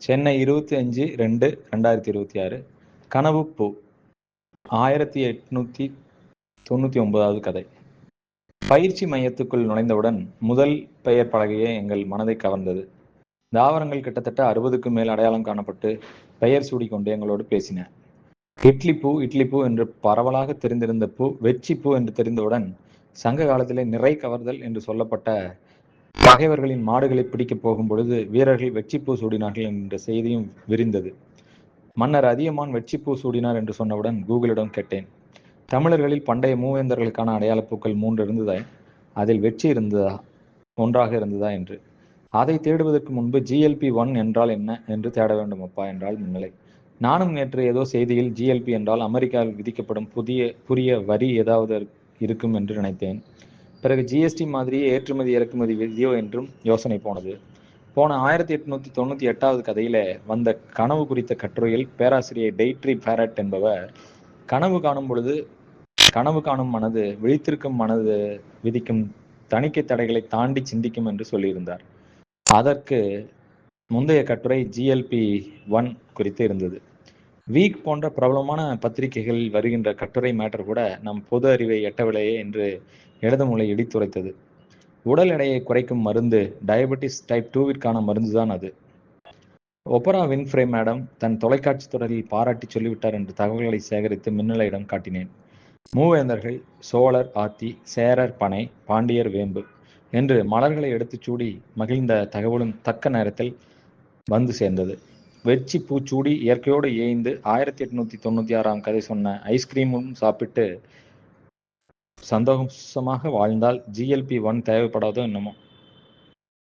சென்னை 25/2/2026. கனவுப்பூ. 1899வது கதை. பயிற்சி மையத்துக்குள் நுழைந்தவுடன் முதல் பெயர் பலகையே எங்கள் மனதை கவர்ந்தது. தாவரங்கள் கிட்டத்தட்ட 60க்கும் மேல் அடையாளம் காணப்பட்டு பெயர் சூடிக்கொண்டு எங்களோடு பேசின. இட்லி பூ என்று பரவலாக தெரிந்திருந்த பூ வெச்சி பூ என்று தெரிந்தவுடன் சங்க காலத்திலே நிறை கவர்தல் என்று சொல்லப்பட்ட பகைவர்களின் மாடுகளை பிடிக்கப் போகும் பொழுது வீரர்கள் வெற்றிப்பூ சூடினார்கள் என்ற செய்தியும் விரிந்தது. மன்னர் அதியமான் வெற்றிப்பூ சூடினார் என்று சொன்னவுடன் கூகுளிடம் கேட்டேன், தமிழர்களில் பண்டைய மூவேந்தர்களுக்கான அடையாளப்பூக்கள் 3 இருந்ததா, அதில் வெற்றி ஒன்றாக இருந்ததா என்று. அதை தேடுவதற்கு முன்பு GLP-1 என்றால் என்ன என்று தேட வேண்டும் அப்பா என்றால் முன்னிலை. நானும் நேற்று ஏதோ செய்தியில் GLP என்றால் அமெரிக்காவில் விதிக்கப்படும் புதிய வரி ஏதாவது இருக்கும் என்று நினைத்தேன். பிறகு GST மாதிரியே ஏற்றுமதி இறக்குமதி விதியோ என்றும் யோசனை போனது. போன 1898வது கதையில வந்த கனவு குறித்த கட்டுரையில் பேராசிரியர் டெய்ட்ரி பேரட் என்பவர் கனவு காணும் மனது விழித்திருக்கும் மனது விதிக்கும் தணிக்கை தடைகளை தாண்டி சிந்திக்கும் என்று சொல்லியிருந்தார். அதற்கு முந்தைய கட்டுரை GLP-1 குறித்து இருந்தது. வீக் போன்ற பிரபலமான பத்திரிகைகளில் வருகின்ற கட்டுரை மேட்டர் கூட நம் பொது அறிவை எட்டவில்லையே என்று இடது மூளை இடித்துரைத்தது. உடல் எடையை குறைக்கும் மருந்து டயபெட்டிஸ் டைப் 2விற்கான மருந்துதான் அது. ஒபரா வின்ஃப்ரே மேடம் தன் தொலைக்காட்சி தொடரில் பாராட்டி சொல்லிவிட்டார் என்று தகவல்களை சேகரித்து மின்னலையிடம் காட்டினேன். மூவேந்தர்கள் சோழர் ஆத்தி, சேரர் பனை, பாண்டியர் வேம்பு என்று மலர்களை எடுத்துச் சூடி மகிழ்ந்த தகவலும் தக்க நேரத்தில் வந்து சேர்ந்தது. வெச்சி பூச்சூடி இயற்கையோடு ஏய்ந்து 1896ஆம் கதை சொன்ன ஐஸ்கிரீமும் சாப்பிட்டு சந்தோஷமாக வாழ்ந்தால் GLP-1 தேவைப்படாதோ என்னமோ.